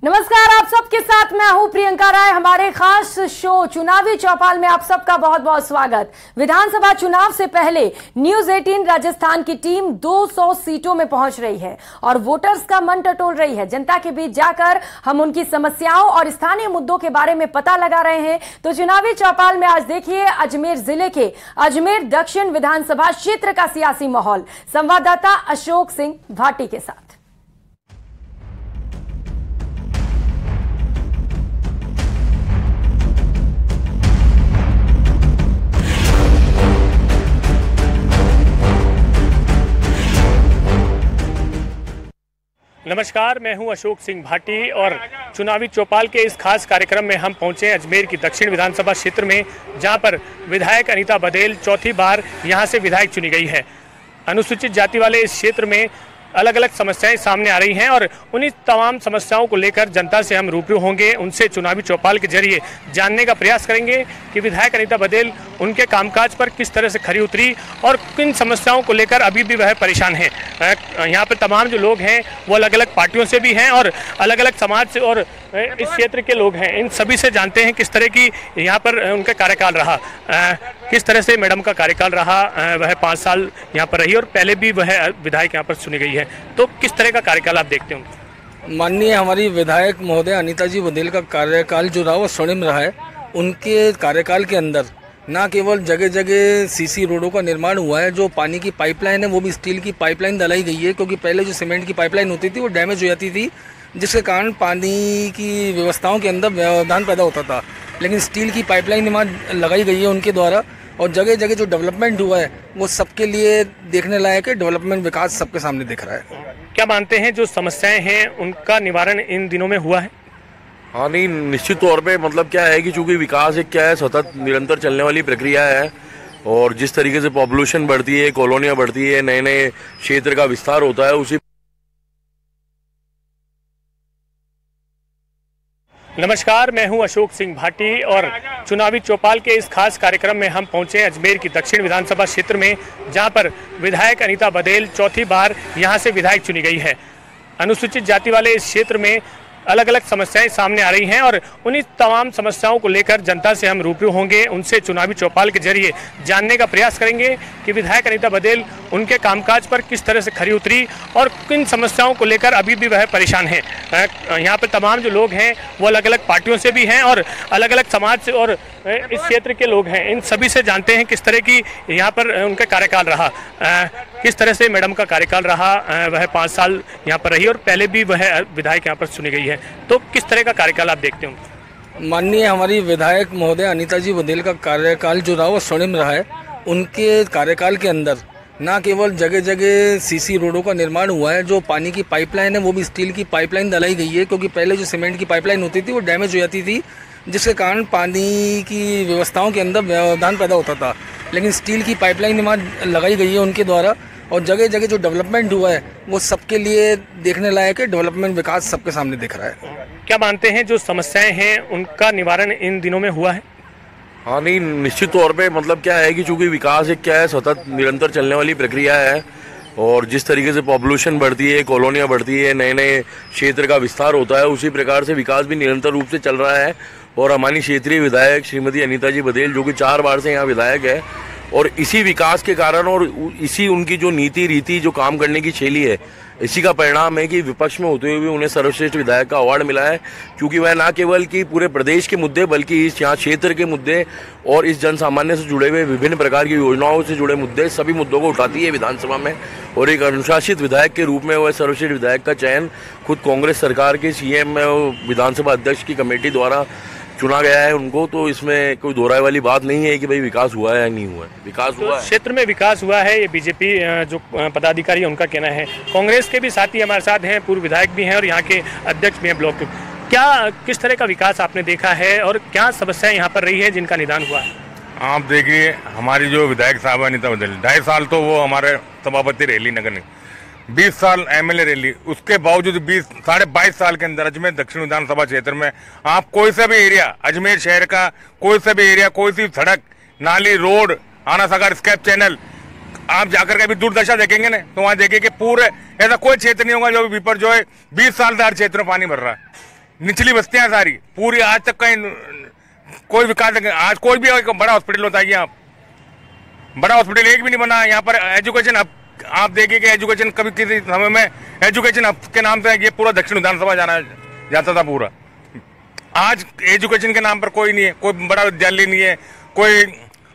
नमस्कार, आप सबके साथ मैं हूं प्रियंका राय। हमारे खास शो चुनावी चौपाल में आप सबका बहुत बहुत स्वागत। विधानसभा चुनाव से पहले न्यूज 18 राजस्थान की टीम 200 सीटों में पहुंच रही है और वोटर्स का मन टटोल रही है। जनता के बीच जाकर हम उनकी समस्याओं और स्थानीय मुद्दों के बारे में पता लगा रहे हैं। तो चुनावी चौपाल में आज देखिए अजमेर जिले के अजमेर दक्षिण विधानसभा क्षेत्र का सियासी माहौल, संवाददाता अशोक सिंह भाटी के साथ। नमस्कार, मैं हूं अशोक सिंह भाटी और चुनावी चौपाल के इस खास कार्यक्रम में हम पहुंचे अजमेर की दक्षिण विधानसभा क्षेत्र में, जहां पर विधायक अनीता बघेल चौथी बार यहां से विधायक चुनी गई है। अनुसूचित जाति वाले इस क्षेत्र में अलग अलग समस्याएं सामने आ रही हैं और उन्हीं तमाम समस्याओं को लेकर जनता से हम रूबरू होंगे, उनसे चुनावी चौपाल के जरिए जानने का प्रयास करेंगे कि विधायक अनीता बघेल उनके कामकाज पर किस तरह से खरी उतरी और किन समस्याओं को लेकर अभी भी वह परेशान है। यहाँ पर तमाम जो लोग हैं वो अलग अलग पार्टियों से भी हैं और अलग अलग समाज से और इस क्षेत्र के लोग हैं। इन सभी से जानते हैं किस तरह की यहाँ पर उनका कार्यकाल रहा, किस तरह से मैडम का कार्यकाल रहा। वह 5 साल यहाँ पर रही और पहले भी वह विधायक यहाँ पर चुनी गई है। तो किस तरह का कार्यकाल आप देखते हो? माननीय हमारी विधायक महोदय अनीता जी बघेल का कार्यकाल जो रहा वो स्वर्णिम रहा है। उनके कार्यकाल के अंदर ना केवल जगह जगह सीसी रोडों का निर्माण हुआ है, जो पानी की पाइपलाइन है वो भी स्टील की पाइपलाइन डलाई गई है, क्योंकि पहले जो सीमेंट की पाइपलाइन होती थी वो डैमेज हो जाती थी, जिसके कारण पानी की व्यवस्थाओं के अंदर व्यवधान पैदा होता था। लेकिन स्टील की पाइपलाइन निर्माण लगाई गई है उनके द्वारा और जगह जगह जो डेवलपमेंट हुआ है वो सबके लिए देखने लायक है। डेवलपमेंट विकास सबके सामने दिख रहा है। क्या मानते हैं जो समस्याएं हैं उनका निवारण इन दिनों में हुआ है? हाँ, नहीं, निश्चित तौर पे मतलब क्या है कि चूंकि विकास एक क्या है सतत निरंतर चलने वाली प्रक्रिया है और जिस तरीके से पॉपुलेशन बढ़ती है, कॉलोनियाँ बढ़ती है, नए नए क्षेत्र का विस्तार होता है, उसी। नमस्कार, मैं हूं अशोक सिंह भाटी और चुनावी चौपाल के इस खास कार्यक्रम में हम पहुंचे अजमेर की दक्षिण विधानसभा क्षेत्र में, जहां पर विधायक अनीता बघेल चौथी बार यहां से विधायक चुनी गई है। अनुसूचित जाति वाले इस क्षेत्र में अलग अलग समस्याएं सामने आ रही हैं और उन्हीं तमाम समस्याओं को लेकर जनता से हम रूबरू होंगे, उनसे चुनावी चौपाल के जरिए जानने का प्रयास करेंगे कि विधायक अनीता बघेल उनके कामकाज पर किस तरह से खरी उतरी और किन समस्याओं को लेकर अभी भी वह परेशान है। यहाँ पर तमाम जो लोग हैं वो अलग अलग पार्टियों से भी हैं और अलग अलग समाज से और इस क्षेत्र के लोग हैं। इन सभी से जानते हैं किस तरह की यहाँ पर उनका कार्यकाल रहा, किस तरह से मैडम का कार्यकाल रहा। वह 5 साल यहाँ पर रही और पहले भी वह विधायक यहाँ पर चुनी गई है। तो किस तरह का कार्यकाल आप देखते हो? माननीय हमारी विधायक महोदय अनीता जी बघेल का कार्यकाल जो रहा वो स्वर्णिम रहा है। उनके कार्यकाल के अंदर ना केवल जगह जगह सीसी रोडों का निर्माण हुआ है, जो पानी की पाइपलाइन है वो भी स्टील की पाइपलाइन डलाई गई है, क्योंकि पहले जो सीमेंट की पाइपलाइन होती थी वो डैमेज हो जाती थी, जिसके कारण पानी की व्यवस्थाओं के अंदर व्यवधान पैदा होता था। लेकिन स्टील की पाइपलाइन निर्माण लगाई गई है उनके द्वारा और जगह जगह जो डेवलपमेंट हुआ है वो सबके लिए देखने लायक है। डेवलपमेंट विकास सबके सामने दिख रहा है। क्या मानते हैं जो समस्याएं हैं उनका निवारण इन दिनों में हुआ है? हाँ, नहीं, निश्चित तौर पे मतलब क्या है कि चूंकि विकास एक क्या है सतत निरंतर चलने वाली प्रक्रिया है और जिस तरीके से पॉपुलेशन बढ़ती है, कॉलोनियाँ बढ़ती है, नए नए क्षेत्र का विस्तार होता है, उसी प्रकार से विकास भी निरंतर रूप से चल रहा है। और हमारी क्षेत्रीय विधायक श्रीमती अनीता जी बघेल, जो कि 4 बार से यहाँ विधायक है, और इसी विकास के कारण और इसी उनकी जो नीति रीति, जो काम करने की शैली है, इसी का परिणाम है कि विपक्ष में होते हुए भी उन्हें सर्वश्रेष्ठ विधायक का अवार्ड मिला है। क्योंकि वह न केवल कि पूरे प्रदेश के मुद्दे बल्कि इस यहाँ क्षेत्र के मुद्दे और इस जन सामान्य से जुड़े हुए विभिन्न प्रकार की योजनाओं से जुड़े मुद्दे, सभी मुद्दों को उठाती है विधानसभा में। और एक अनुशासित विधायक के रूप में वह सर्वश्रेष्ठ विधायक का चयन खुद कांग्रेस सरकार के सीएम विधानसभा अध्यक्ष की कमेटी द्वारा चुना गया है उनको। तो इसमें कोई दोहराए वाली बात नहीं है कि भाई विकास हुआ है या नहीं हुआ है। विकास हुआ है, क्षेत्र में विकास हुआ है, ये बीजेपी जो पदाधिकारी उनका कहना है। कांग्रेस के भी साथी हमारे साथ हैं, पूर्व विधायक भी हैं और यहाँ के अध्यक्ष भी हैं ब्लॉक के। क्या किस तरह का विकास आपने देखा है और क्या समस्याएं यहाँ पर रही है जिनका निदान हुआ है? आप देखिए, हमारी जो विधायक साहब अनीता बघेल 2.5 साल तो वो हमारे सभापति रैली नगर ने, 20 साल एमएलए रैली, उसके बावजूद 22 साल के अंदर अजमेर दक्षिण विधानसभा क्षेत्र में आप कोई सा भी एरिया, अजमेर शहर का कोई सा भी एरिया, कोई सी सड़क, नाली, रोड, आना सागर स्कैप चैनल, आप जाकर के अभी दुर्दशा देखेंगे ना तो वहाँ देखिए कि पूरे ऐसा कोई क्षेत्र नहीं होगा जो विपर जो है 20 साल से हर क्षेत्र में पानी भर रहा है। निचली बस्तियां सारी पूरी आज तक कहीं कोई विकास, आज कोई भी बड़ा हॉस्पिटल बताइए आप, बड़ा हॉस्पिटल एक भी नहीं बना। यहाँ पर एजुकेशन हब आप देखिए कि एजुकेशन कभी किसी समय में एजुकेशन हब के नाम से ये पूरा दक्षिण विधानसभा जाना जाता था पूरा। आज एजुकेशन के नाम पर कोई नहीं है, कोई बड़ा विद्यालय नहीं है, कोई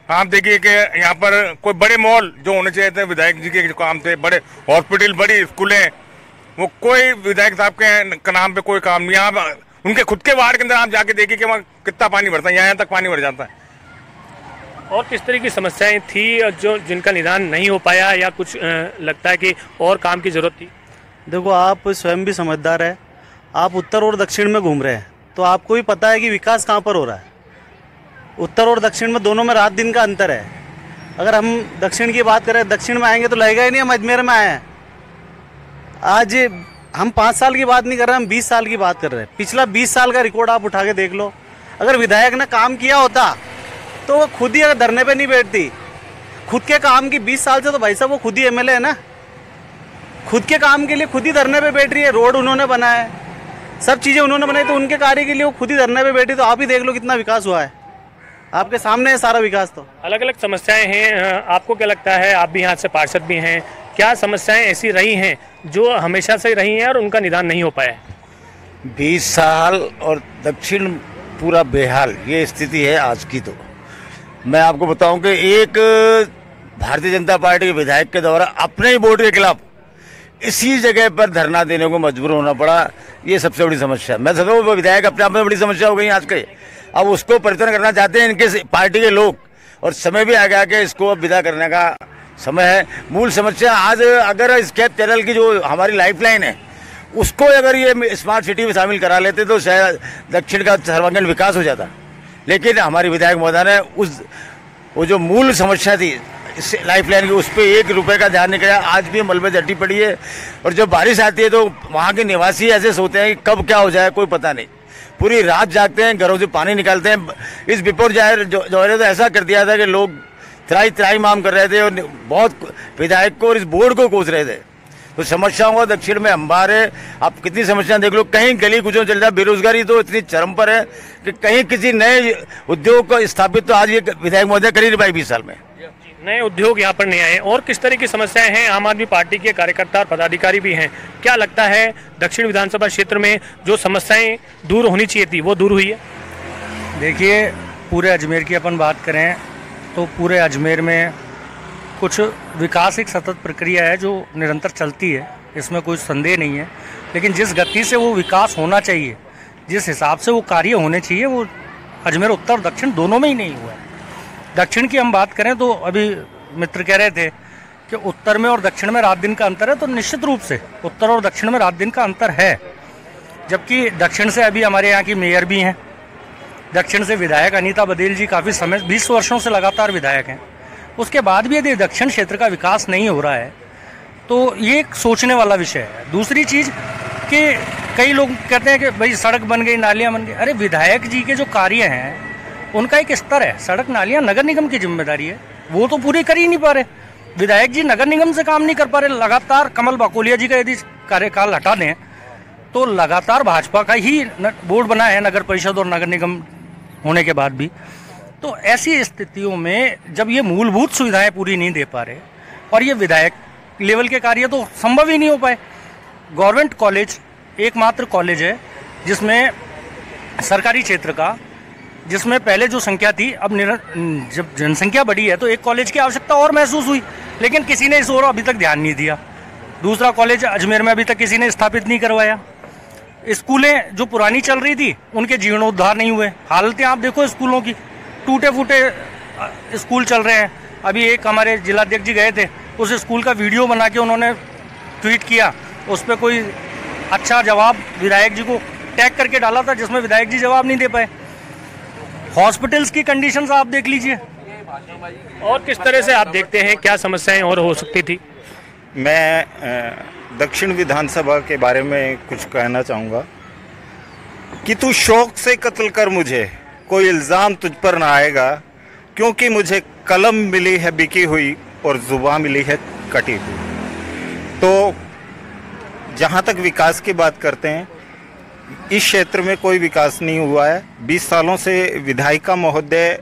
आप देखिए कि यहाँ पर कोई बड़े मॉल जो होने चाहिए थे विधायक जी के काम थे, बड़े हॉस्पिटल, बड़ी स्कूलें, वो कोई विधायक साहब के नाम पे कोई काम नहीं। यहाँ उनके खुद के वार्ड के अंदर आप जाके देखिए कि वहाँ कितना पानी भरता है, यहाँ तक पानी भर जाता है। और किस तरह की समस्याएं थी जो जिनका निदान नहीं हो पाया, या कुछ लगता है कि और काम की जरूरत थी? देखो, आप स्वयं भी समझदार है, आप उत्तर और दक्षिण में घूम रहे हैं तो आपको भी पता है कि विकास कहाँ पर हो रहा है। उत्तर और दक्षिण में दोनों में रात दिन का अंतर है। अगर हम दक्षिण की बात करें, दक्षिण में आएंगे तो लगेगा ही नहीं हम अजमेर में आए हैं। आज हम 5 साल की बात नहीं कर रहे, हम 20 साल की बात कर रहे हैं। पिछला 20 साल का रिकॉर्ड आप उठा के देख लो। अगर विधायक ने काम किया होता तो वो खुद ही अगर धरने पे नहीं बैठती। खुद के काम की 20 साल से तो भाई साहब वो खुद ही एमएलए है ना, खुद के काम के लिए खुद ही धरने पे बैठ रही है। रोड उन्होंने बनाया, सब चीज़ें उन्होंने बनाई, तो उनके कार्य के लिए वो खुद ही धरने पे बैठी। तो आप ही देख लो कितना विकास हुआ है, आपके सामने है सारा विकास। तो अलग अलग समस्याएं हैं, आपको क्या लगता है, आप भी यहाँ से पार्षद भी हैं, क्या समस्याएं ऐसी रही हैं जो हमेशा से रही हैं और उनका निदान नहीं हो पाया? 20 साल और दक्षिण पूरा बेहाल, ये स्थिति है आज की। तो मैं आपको बताऊं कि एक भारतीय जनता पार्टी के विधायक के द्वारा अपने ही वोट के खिलाफ इसी जगह पर धरना देने को मजबूर होना पड़ा, ये सबसे बड़ी समस्या। मैं समझता हूँ विधायक अपने आप में बड़ी समस्या हो गई आज के। अब उसको परिवर्तन करना चाहते हैं इनके पार्टी के लोग, और समय भी आ गया कि इसको अब विदा करने का समय है। मूल समस्या आज अगर स्केप चैनल की जो हमारी लाइफलाइन है उसको अगर ये स्मार्ट सिटी में शामिल करा लेते तो शायद दक्षिण का सर्वांगीण विकास हो जाता। लेकिन हमारी विधायक महोदय ने वो जो मूल समस्या थी लाइफलाइन की, उस पर 1 रुपये का ध्यान नहीं किया। आज भी मलबे झट्टी पड़ी है, और जब बारिश आती है तो वहाँ के निवासी ऐसे सोते हैं कि कब क्या हो जाए कोई पता नहीं। पूरी रात जागते हैं, घरों से पानी निकालते हैं। इस बिपोर जाहिर जो तो ऐसा कर दिया था कि लोग त्राई माम कर रहे थे और बहुत विधायक को और इस बोर्ड को कोस रहे थे। तो समस्याओं का दक्षिण में अंबार है। आप कितनी समस्याएं देख लो, कहीं गली कुचों चल रहा है। बेरोजगारी तो इतनी चरम पर है कि कहीं किसी नए उद्योग को स्थापित तो आज ये विधायक महोदय कर ही नहीं पाई 20 साल में। नए उद्योग यहाँ पर नहीं आए। और किस तरह की समस्याएं हैं? आम आदमी पार्टी के कार्यकर्ता और पदाधिकारी भी हैं, क्या लगता है दक्षिण विधानसभा क्षेत्र में जो समस्याएं दूर होनी चाहिए थी वो दूर हुई है? देखिए, पूरे अजमेर की अपन बात करें तो पूरे अजमेर में कुछ विकास एक सतत प्रक्रिया है जो निरंतर चलती है, इसमें कोई संदेह नहीं है। लेकिन जिस गति से वो विकास होना चाहिए, जिस हिसाब से वो कार्य होने चाहिए, वो अजमेर उत्तर दक्षिण दोनों में ही नहीं हुआ है। दक्षिण की हम बात करें तो अभी मित्र कह रहे थे कि उत्तर में और दक्षिण में रात दिन का अंतर है, तो निश्चित रूप से उत्तर और दक्षिण में रात दिन का अंतर है। जबकि दक्षिण से अभी हमारे यहाँ की मेयर भी हैं, दक्षिण से विधायक अनीता बदेल जी काफ़ी समय 20 वर्षों से लगातार विधायक हैं। उसके बाद भी यदि दक्षिण क्षेत्र का विकास नहीं हो रहा है तो ये एक सोचने वाला विषय है। दूसरी चीज़ कि कई लोग कहते हैं कि भाई सड़क बन गई, नालियाँ बन गई। अरे विधायक जी के जो कार्य हैं उनका एक स्तर है, सड़क नालियाँ नगर निगम की जिम्मेदारी है, वो तो पूरी कर ही नहीं पा रहे। विधायक जी नगर निगम से काम नहीं कर पा रहे। लगातार कमल बाकोलिया जी का यदि कार्यकाल हटा दें तो लगातार भाजपा का ही बोर्ड बना है नगर परिषद और नगर निगम होने के बाद भी। तो ऐसी स्थितियों में जब ये मूलभूत सुविधाएं पूरी नहीं दे पा रहे और ये विधायक लेवल के कार्य तो संभव ही नहीं हो पाए। गवर्नमेंट कॉलेज एकमात्र कॉलेज है जिसमें सरकारी क्षेत्र का, जिसमें पहले जो संख्या थी, अब जब जनसंख्या बढ़ी है तो एक कॉलेज की आवश्यकता और महसूस हुई, लेकिन किसी ने इस ओर अभी तक ध्यान नहीं दिया। दूसरा कॉलेज अजमेर में अभी तक किसी ने स्थापित नहीं करवाया। स्कूलें जो पुरानी चल रही थी उनके जीर्णोद्धार नहीं हुए। हालतें आप देखो स्कूलों की, टूटे फूटे स्कूल चल रहे हैं। अभी एक हमारे जिलाध्यक्ष जी गए थे, उस स्कूल का वीडियो बना के उन्होंने ट्वीट किया, उस पर कोई अच्छा जवाब विधायक जी को टैग करके डाला था जिसमें विधायक जी जवाब नहीं दे पाए। हॉस्पिटल्स की कंडीशंस आप देख लीजिए। और किस तरह से आप देखते हैं क्या समस्याएं और हो सकती थी? मैं दक्षिण विधानसभा के बारे में कुछ कहना चाहूँगा कि तू शौक से कत्ल कर मुझे, कोई इल्ज़ाम तुझ पर ना आएगा, क्योंकि मुझे कलम मिली है बिकी हुई और जुबान मिली है कटी हुई। तो जहाँ तक विकास की बात करते हैं इस क्षेत्र में कोई विकास नहीं हुआ है। 20 सालों से विधायिका महोदय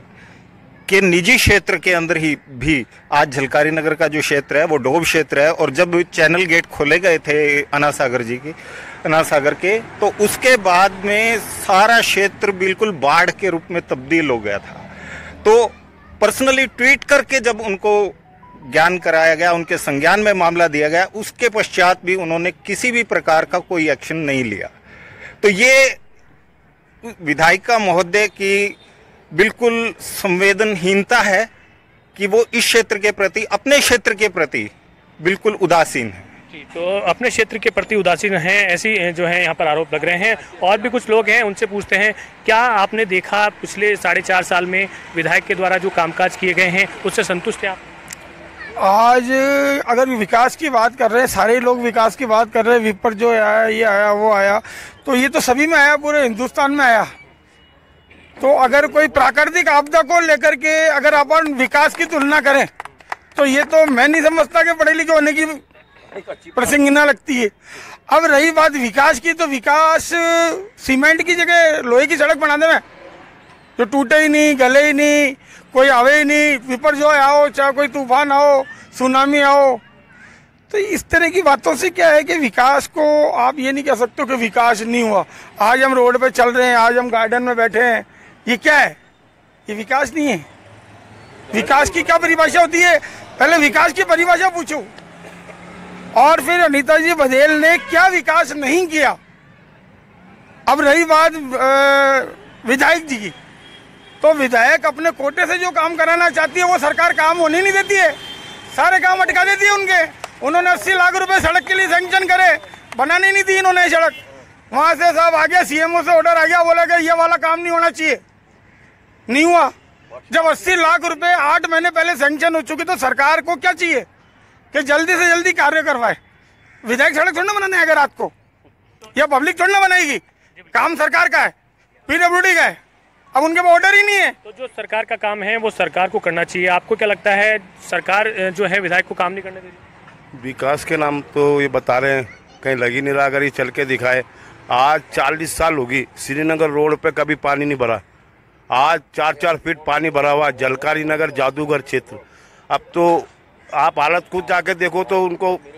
के निजी क्षेत्र के अंदर ही भी आज झलकारी नगर का जो क्षेत्र है वो डोब क्षेत्र है, और जब चैनल गेट खोले गए थे अनार सागर के, तो उसके बाद में सारा क्षेत्र बिल्कुल बाढ़ के रूप में तब्दील हो गया था। तो पर्सनली ट्वीट करके जब उनको ज्ञान कराया गया, उनके संज्ञान में मामला दिया गया, उसके पश्चात भी उन्होंने किसी भी प्रकार का कोई एक्शन नहीं लिया। तो ये विधायिका महोदय की बिल्कुल संवेदनहीनता है कि वो इस क्षेत्र के प्रति, अपने क्षेत्र के प्रति बिल्कुल उदासीन है। तो अपने क्षेत्र के प्रति उदासीन हैं, ऐसी जो है यहाँ पर आरोप लग रहे हैं। और भी कुछ लोग हैं, उनसे पूछते हैं, क्या आपने देखा पिछले 4.5 साल में विधायक के द्वारा जो कामकाज किए गए हैं उससे संतुष्ट हैं आप? आज अगर विकास की बात कर रहे हैं, सारे लोग विकास की बात कर रहे हैं, विपर जो आया, ये आया, वो आया, तो ये तो सभी में आया, पूरे हिंदुस्तान में आया। तो अगर कोई प्राकृतिक आपदा को लेकर के अगर अपन विकास की तुलना करें तो ये तो मैं नहीं समझता कि पढ़े लिखे होने की प्रसंगिना लगती है। अब रही बात विकास की, तो विकास सीमेंट की जगह लोहे की सड़क बना दे, जो टूटे ही नहीं, गले ही नहीं, कोई आवे ही नहीं, विपर जो आओ, चाहे कोई तूफान आओ, सुनामी आओ। तो इस तरह की बातों से क्या है कि विकास को आप ये नहीं कह सकते कि विकास नहीं हुआ। आज हम रोड पे चल रहे हैं, आज हम गार्डन में बैठे हैं, ये क्या है? ये विकास नहीं है। विकास की क्या परिभाषा होती है? पहले विकास की परिभाषा पूछो। और फिर अनीता जी बघेल ने क्या विकास नहीं किया। अब रही बात विधायक जी की, तो विधायक अपने कोटे से जो काम कराना चाहती है वो सरकार काम होने नहीं देती है, सारे काम अटका देती है उनके। उन्होंने 80 लाख रुपए सड़क के लिए सैंक्शन करे, बनाने नहीं दी इन्होंने सड़क। वहां से सब आ गया, सीएमओ से ऑर्डर आ गया, बोला कि ये वाला काम नहीं होना चाहिए, नहीं हुआ। जब 80 लाख रुपए 8 महीने पहले सैंक्शन हो चुकी, तो सरकार को क्या चाहिए कि जल्दी से जल्दी कार्य करवाए। विधायक सड़क थोड़ा बनाने आएगा रात को, या पब्लिक थोड़ा बनाएगी, काम सरकार का है, पीडब्ल्यूडी का है। अब उनके पास ऑर्डर ही नहीं है। तो जो सरकार का काम है वो सरकार को करना चाहिए। आपको क्या लगता है सरकार जो है विधायक को काम नहीं करने दे रही? विकास के नाम तो ये बता रहे हैं, कहीं लगी नहीं रहा। अगर ये चल के दिखाए, आज 40 साल होगी श्रीनगर रोड पे कभी पानी नहीं भरा, आज 4-4 फीट पानी भरा हुआ। झलकारी नगर जादूगर क्षेत्र, अब तो आप हालत खुद जाके देखो तो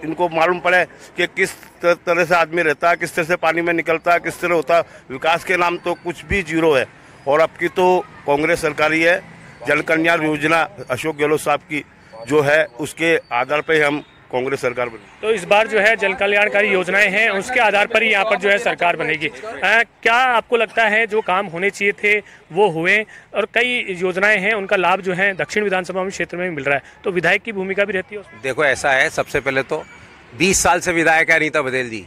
इनको मालूम पड़े कि किस तरह से आदमी रहता है, किस तरह से पानी में निकलता है, किस तरह होता है। विकास के नाम तो कुछ भी जीरो है। और अब की तो कांग्रेस सरकार ही है। जल कल्याण योजना अशोक गहलोत साहब की जो है, उसके आधार पर हम कांग्रेस सरकार बनी। तो इस बार जो है जल कल्याणकारी योजनाएं हैं, उसके आधार पर ही यहाँ पर जो है सरकार बनेगी। क्या आपको लगता है जो काम होने चाहिए थे वो हुए, और कई योजनाएं हैं उनका लाभ जो है दक्षिण विधानसभा में क्षेत्र में मिल रहा है, तो विधायक की भूमिका भी रहती है उसमें? देखो ऐसा है, सबसे पहले तो 20 साल से विधायक है अनीता बघेल जी,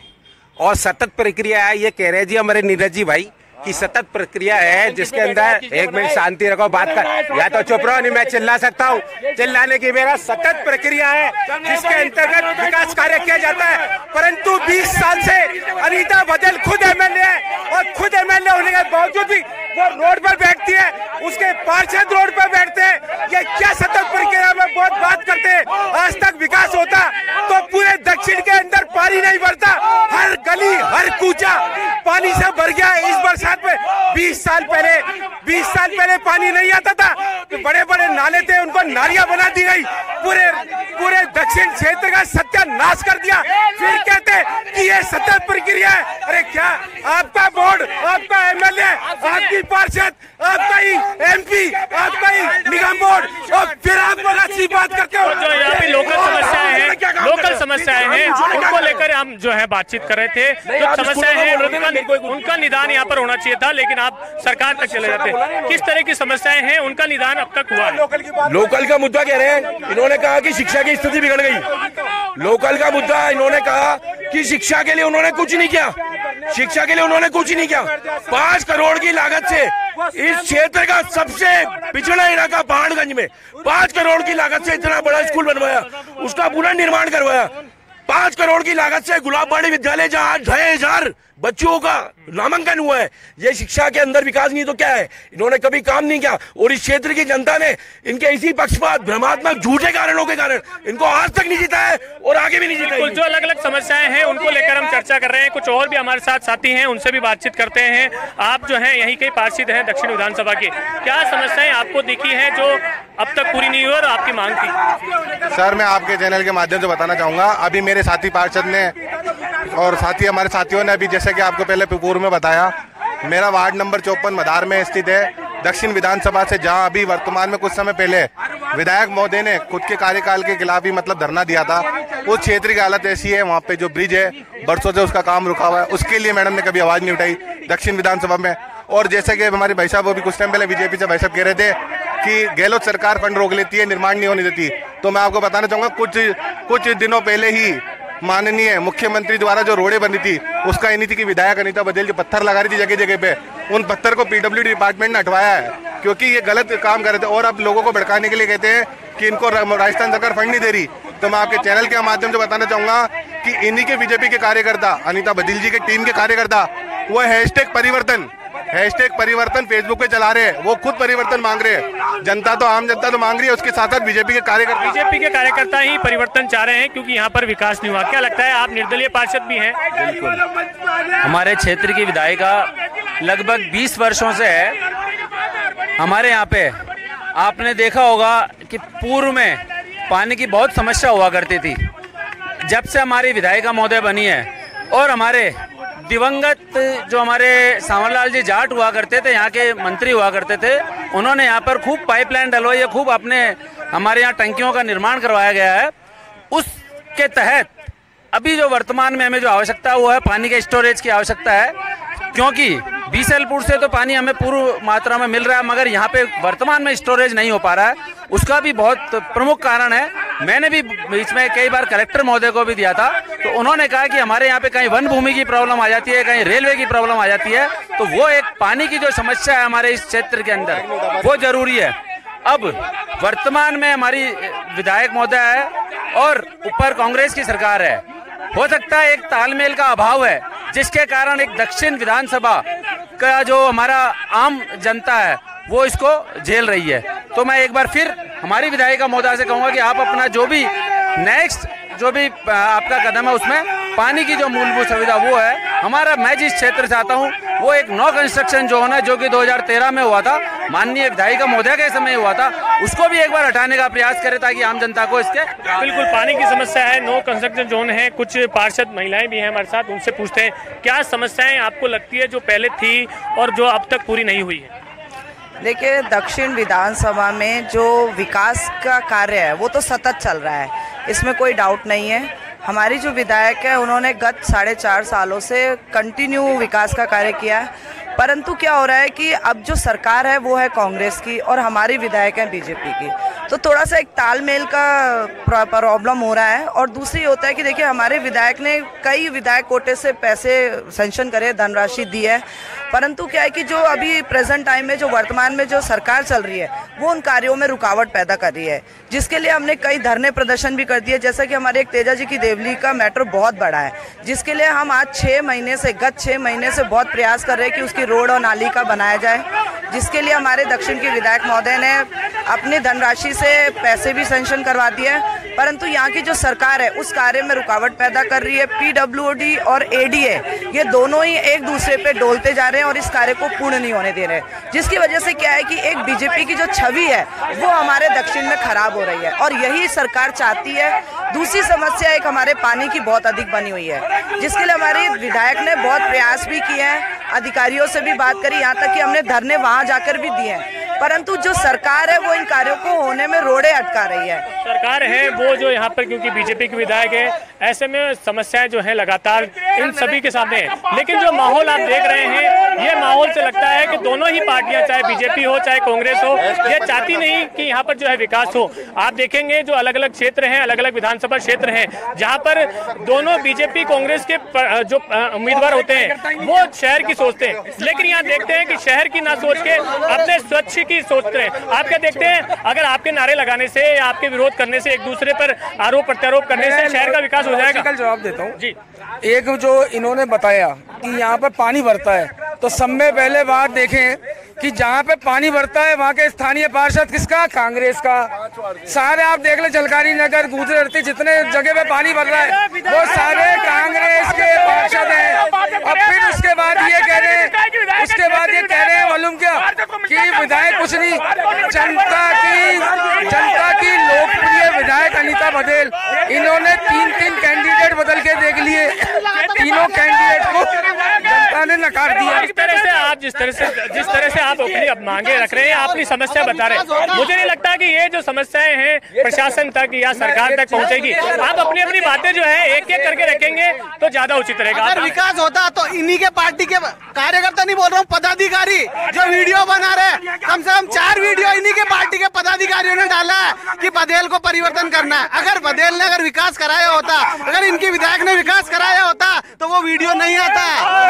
और सतत प्रक्रिया है। ये कह रहे जी हमारे नीरज जी भाई की सतत प्रक्रिया है, जिसके अंदर एक मिनट शांति रखो, बात कर, या तो चुप रहो, नहीं मैं चिल्ला सकता हूँ। चिल्लाने की मेरा सतत प्रक्रिया है जिसके अंतर्गत विकास कार्य किया जाता है। परंतु 20 साल से अनीता बघेल खुद एमएलए है, और खुद एमएलए होने के बावजूद भी वो रोड पर बैठती है, उसके पार्षद रोड पर बैठते हैं। ये क्या सतत प्रक्रिया में बहुत बात करते हैं। आज तक विकास होता तो पूरे दक्षिण के अंदर पानी नहीं भरता, हर गली हर कूचा पानी से भर गया। इस बरसात में 20 साल पहले पानी नहीं आता था, तो बड़े बड़े नाले थे, उनको नालियां बना दी गई, पूरे दक्षिण क्षेत्र का सत्यानाश कर दिया। फिर कहते कि ये सतत प्रक्रिया है। अरे क्या आपका बोर्ड, आपका एमएलए, आपकी पार्षद, आपका ही एमपी, आपका ही निगम बोर्ड, और फिर आप अच्छी बात करते हो। जो यहाँ पे लोकल समस्याएं हैं उनको लेकर हम जो है बातचीत कर रहे थे। जो समस्याएं हैं उनका निदान यहाँ पर होना चाहिए था, लेकिन आप सरकार तक चले जाते हैं। किस तरह की समस्याएं हैं, उनका निदान अब तक हुआ है? लोकल का मुद्दा कह रहे हैं, इन्होंने कहा कि शिक्षा की स्थिति बिगड़ गई। लोकल का मुद्दा इन्होंने कहा कि शिक्षा के लिए उन्होंने कुछ नहीं किया, 5 करोड़ की लागत से इस क्षेत्र का सबसे पिछड़ा इलाका पहाड़गंज में 5 करोड़ की लागत से इतना बड़ा स्कूल बनवाया, उसका पुनर्निर्माण करवाया। 5 करोड़ की लागत से गुलाब बाड़ी विद्यालय, जहाँ 2500 बच्चों का नामांकन हुआ है। ये शिक्षा के अंदर विकास नहीं तो क्या है? इन्होंने कभी काम नहीं किया और इस क्षेत्र की जनता ने इनके इसी पक्षपात भ्रमात्मक झूठे कारणों के कारण इनको आज तक नहीं जीता है और आगे भी नहीं जीता है। जो अलग अलग समस्याएं हैं उनको लेकर हम चर्चा कर रहे हैं। कुछ और भी हमारे साथ साथी हैं, उनसे भी बातचीत करते हैं। आप जो हैं यहीं के पार्षद हैं दक्षिण विधानसभा के, क्या समस्याएं आपको दिखी हैं जो अब तक पूरी नहीं हुई और आपकी मांग थी? सर, मैं आपके चैनल के माध्यम से बताना चाहूँगा, अभी मेरे साथी पार्षद ने और हमारे साथियों ने अभी जैसे कि आपको पहले पूर्व में बताया, मेरा वार्ड नंबर 54 मदार में स्थित है। दक्षिण विधानसभा से जहां अभी वर्तमान में कुछ समय पहले विधायक महोदय ने खुद के कार्यकाल के खिलाफ ही मतलब धरना दिया था, उस क्षेत्र की हालत ऐसी है, वहां पे जो ब्रिज है बरसों से उसका काम रुका हुआ है, उसके लिए मैडम ने कभी आवाज नहीं उठाई दक्षिण विधानसभा में। और जैसे कि हमारे भाई साहब वो भी कुछ टाइम पहले बीजेपी से भाई साहब कह रहे थे कि गहलोत सरकार फंड रोक लेती है, निर्माण नहीं होने देती, तो मैं आपको बताना चाहूंगा कुछ दिनों पहले ही माननीय मुख्यमंत्री द्वारा जो रोडें बनी थी उसका ये नहीं थी कि विधायक अनीता बघेल जो पत्थर लगा रही थी जगह जगह पे, उन पत्थर को पीडब्ल्यूडी डिपार्टमेंट ने हटवाया है क्योंकि ये गलत काम कर रहे थे। और अब लोगों को भड़काने के लिए कहते हैं कि इनको राजस्थान सरकार फंड नहीं दे रही। तो मैं आपके चैनल के माध्यम से बताना चाहूंगा कि इन्हीं के बीजेपी के कार्यकर्ता, अनीता बघेल जी के टीम के कार्यकर्ता, वो हैशटैग परिवर्तन फेसबुक पे चला रहे हैं, वो खुद परिवर्तन मांग रहे हैं। जनता तो आम जनता तो मांग रही है, उसके साथ साथ बीजेपी के कार्यकर्ता ही परिवर्तन चाह रहे हैं क्योंकि यहाँ पर विकास नहीं हुआ। क्या लगता है, आप निर्दलीय पार्षद भी हैं? बिल्कुल, हमारे क्षेत्र की विधायिका लगभग 20 वर्षों से है हमारे यहाँ पे। आपने देखा होगा कि पूर्व में पानी की बहुत समस्या हुआ करती थी। जब से हमारी विधायिका महोदय बनी है और हमारे दिवंगत जो हमारे सांवरलाल जी जाट हुआ करते थे, यहाँ के मंत्री हुआ करते थे, उन्होंने यहाँ पर खूब पाइपलाइन डलवाई है, खूब हमारे यहाँ टंकियों का निर्माण करवाया गया है। उसके तहत अभी जो वर्तमान में हमें जो आवश्यकता वो है पानी के स्टोरेज की आवश्यकता है, क्योंकि बीसलपुर से तो पानी हमें पूर्ण मात्रा में मिल रहा है मगर यहाँ पे वर्तमान में स्टोरेज नहीं हो पा रहा है। उसका भी बहुत प्रमुख कारण है। मैंने भी बीच में कई बार कलेक्टर महोदय को भी दिया था, तो उन्होंने कहा कि हमारे यहाँ पे कहीं वन भूमि की प्रॉब्लम आ जाती है, कहीं रेलवे की प्रॉब्लम आ जाती है, तो वो एक पानी की जो समस्या है हमारे इस क्षेत्र के अंदर वो जरूरी है। अब वर्तमान में हमारी विधायक महोदय है और ऊपर कांग्रेस की सरकार है, हो सकता है एक तालमेल का अभाव है जिसके कारण एक दक्षिण विधानसभा का जो हमारा आम जनता है वो इसको झेल रही है। तो मैं एक बार फिर हमारी विधायिका महोदय से कहूँगा कि आप अपना जो भी नेक्स्ट जो भी आपका कदम है उसमें पानी की जो मूलभूत सुविधा वो है हमारा, मैं जिस क्षेत्र से आता हूँ वो एक नो कंस्ट्रक्शन जोन है जो कि 2013 में हुआ था, माननीय विधायिका महोदय के समय हुआ था, उसको भी एक बार हटाने का प्रयास करें ताकि आम जनता को इसके बिल्कुल पानी की समस्या है, नो कंस्ट्रक्शन जोन है। कुछ पार्षद महिलाएं भी हैं हमारे साथ, उनसे पूछते हैं क्या समस्याएं आपको लगती है जो पहले थी और जो अब तक पूरी नहीं हुई है? देखिए, दक्षिण विधानसभा में जो विकास का कार्य है वो तो सतत चल रहा है, इसमें कोई डाउट नहीं है। हमारी जो विधायक है उन्होंने गत 4.5 सालों से कंटिन्यू विकास का कार्य किया है, परंतु क्या हो रहा है कि अब जो सरकार है वो है कांग्रेस की और हमारी विधायक है बीजेपी की, तो थोड़ा सा एक तालमेल का प्रॉब्लम हो रहा है। और दूसरी होता है कि देखिए हमारे विधायक ने कई विधायक कोटे से पैसे सेंक्शन करे, धनराशि दी है, परंतु क्या है कि जो अभी प्रेजेंट टाइम में जो वर्तमान में जो सरकार चल रही है वो उन कार्यों में रुकावट पैदा कर रही है, जिसके लिए हमने कई धरने प्रदर्शन भी कर दिए। जैसा कि हमारे एक तेजा जी की देवली का मैटर बहुत बड़ा है, जिसके लिए हम आज गत 6 महीने से बहुत प्रयास कर रहे हैं कि उसकी रोड और नाली का बनाया जाए, जिसके लिए हमारे दक्षिण के विधायक महोदय ने अपनी धनराशि से पैसे भी सेंक्शन करवा दिए हैं, परंतु यहाँ की जो सरकार है उस कार्य में रुकावट पैदा कर रही है। पीडब्ल्यूडी और एडीए ये दोनों ही एक दूसरे पे डोलते जा रहे हैं और इस कार्य को पूर्ण नहीं होने दे रहे, जिसकी वजह से क्या है कि एक बीजेपी की जो छवि है वो हमारे दक्षिण में खराब हो रही है और यही सरकार चाहती है। दूसरी समस्या एक हमारे पानी की बहुत अधिक बनी हुई है, जिसके लिए हमारी विधायक ने बहुत प्रयास भी किए हैं, अधिकारियों से भी बात करी, यहाँ तक कि हमने धरने वहाँ जाकर भी दिए हैं, परंतु जो सरकार है वो इन कार्यों को होने में रोड़े अटका रही है। सरकार है वो जो यहाँ पर क्योंकि बीजेपी के विधायक है, ऐसे में समस्याएं जो है लगातार इन सभी के सामने है। लेकिन जो माहौल आप देख रहे हैं ये माहौल से लगता है कि दोनों ही पार्टियां, चाहे बीजेपी हो चाहे कांग्रेस हो, ये चाहती नहीं कि यहाँ पर जो है विकास हो। आप देखेंगे जो अलग अलग क्षेत्र हैं, अलग अलग विधानसभा क्षेत्र हैं, जहाँ पर दोनों बीजेपी कांग्रेस के जो उम्मीदवार होते हैं वो शहर की सोचते हैं, लेकिन यहाँ देखते हैं कि शहर की ना सोच के अपने स्वच्छ की सोचते हैं। आप क्या देखते हैं, अगर आपके नारे लगाने से या आपके विरोध करने से, एक दूसरे पर आरोप प्रत्यारोप करने से शहर का विकास हो जाएगा? जवाब देता हूँ जी। एक जो इन्होंने बताया कि यहाँ पर पानी भरता है, तो सब में पहले बात देखें कि जहाँ पे पानी भरता है वहाँ के स्थानीय पार्षद किसका? कांग्रेस का। सारे आप देख ले, जलकारी नगर, गुजरती जितने जगह पे पानी भर रहा है वो सारे कांग्रेस के पार्षद हैं। और फिर उसके बाद ये कह रहे हैं मालूम क्या कि विधायक कुछ नहीं, जनता की लोकप्रिय विधायक अनीता बघेल, इन्होंने तीन कैंडिडेट बदल के देख लिए, तीनों कैंडिडेट को जनता ने नकार दिया। जिस तरह से आप अपनी मांगे रख रहे हैं, अपनी समस्या बता रहे हैं, मुझे नहीं लगता कि ये जो समस्याएं हैं प्रशासन तक या सरकार तक पहुंचेगी। आप अपनी अपनी बातें जो है एक एक करके रखेंगे तो ज्यादा उचित रहेगा। अगर विकास होता तो इन्हीं के पार्टी के कार्यकर्ता, नहीं बोल रहा हूँ, पदाधिकारी जो वीडियो बना रहे, कम से कम 4 वीडियो इन्हीं के पार्टी के पदाधिकारियों ने डाला है कि बघेल को परिवर्तन करना है। अगर बघेल ने अगर विकास कराया होता, अगर इनके विधायक ने विकास कराया होता तो वो वीडियो नहीं आता।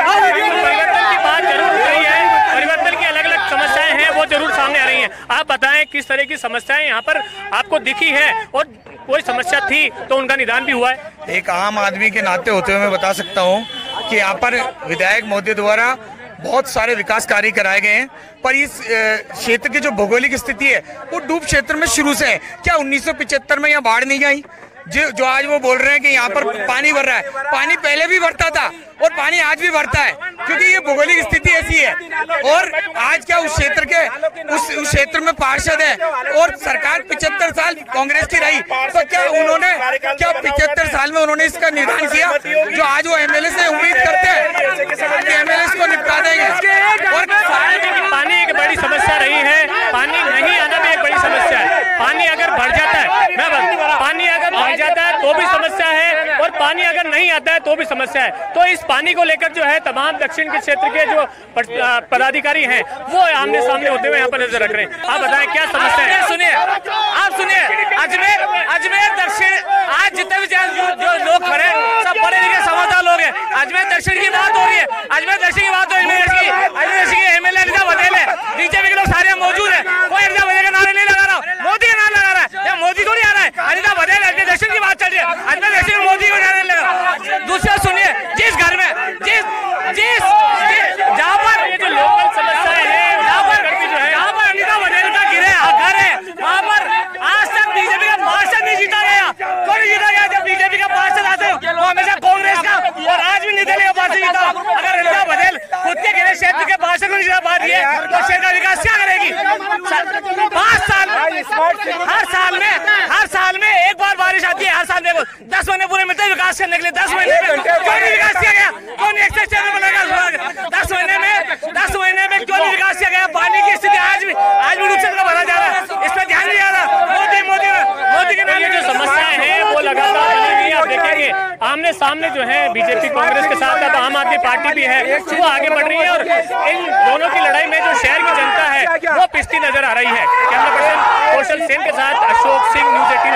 परिवर्तन की बात जरूर हो रही है, परिवर्तन की अलग अलग समस्याएं हैं वो जरूर सामने आ रही हैं। आप बताएं किस तरह की समस्याएं यहाँ पर आपको दिखी है, और कोई समस्या थी तो उनका निदान भी हुआ है? एक आम आदमी के नाते होते हुए मैं बता सकता हूँ कि यहाँ पर विधायक महोदय द्वारा बहुत सारे विकास कार्य कराए गए हैं, पर इस क्षेत्र की जो भौगोलिक स्थिति है वो डूब क्षेत्र में शुरू से है। क्या 1975 में यहाँ बाढ़ नहीं आई? जो आज वो बोल रहे हैं कि यहाँ पर पानी भर रहा है, पानी पहले भी भरता था और पानी आज भी भरता है, क्योंकि ये भौगोलिक स्थिति ऐसी है। और आज क्या उस क्षेत्र के उस क्षेत्र में पार्षद है और सरकार 75 साल कांग्रेस की रही, तो क्या 75 साल में उन्होंने इसका निदान किया? जो आज वो एमएलए से उम्मीद करते हैं कि एमएलए को निपटा देंगे। और पानी एक बड़ी समस्या रही है, पानी नहीं आना भी एक बड़ी समस्या है। पानी अगर भर जाता है, पानी अगर भर जाता है तो भी समस्या है, और पानी अगर नहीं आता है तो भी समस्या है। तो इस पानी को लेकर जो है तमाम दक्षिण के क्षेत्र के जो पदाधिकारी हैं वो आमने सामने होते हुए यहाँ पर नजर रख रहे हैं। आप बताएं क्या समस्या है? आप सुनिए, अजमेर दक्षिण, आज जितने भी जो लोग खड़े सब पढ़े लिखे समझदार लोग हैं। अजमेर दक्षिण की बात हो रही है, अजमेर दक्षिण की बात हो रही है, अजमेर दक्षिण की एमएलए अनीता बघेल है, बीजेपी के लोग सारे मौजूद है, कोई अनीता बघेल का नारा नहीं लगा रहा, मोदी का नारा लगा रहा है। या मोदी थोड़ी आ रहा है, अनीता बघेल अजमेर दक्षिण की बात चल रही है, अजमेर दक्षिण मोदी को नारा नहीं लगा। दूसरा सुनिए, जिस घर में जहाँ पर ये जो लोकल समस्याएं हैं, जहाँ पर अनीता बघेल का घर है, वहाँ पर आज तक बीजेपी का पार्षद नहीं जीता गया, कोई नहीं जीता गया। जब बीजेपी का पार्षद आते हैं वो हमेशा कांग्रेस का, और आज भी निर्दलीय का पार्षद जीता। अगर अनीता बघेल खुद के गृह क्षेत्र के पार्षद को नहीं जीता पा रही है तो शहर का विकास क्या करेगी? 5 साल हर साल में एक बार बारिश आती है, हर साल देखो 10 महीने पूरे मिलते हैं विकास करने के लिए। 10 महीने में क्यों नहीं विकास किया गया? कौन एक्सटेंशन बनाएगा? 10 महीने में क्यों नहीं विकास किया गया? पानी की स्थिति आज भी रूप से भरा जा रहा है, इस पर ध्यान नहीं आ रहा। मोदी के नाम ये जो समस्याएं हैं वो लगातार बनी हुई है। आप देखेंगे आमने सामने जो है बीजेपी कांग्रेस के साथ अब आम आदमी पार्टी भी है, वो आगे बढ़ रही है, और इन दोनों की लड़ाई में जो शहर की जनता है वो पिसती नजर आ रही है। कैमरा पर्सन कौशल सेन के साथ अशोक सिंह, न्यूज़ 18।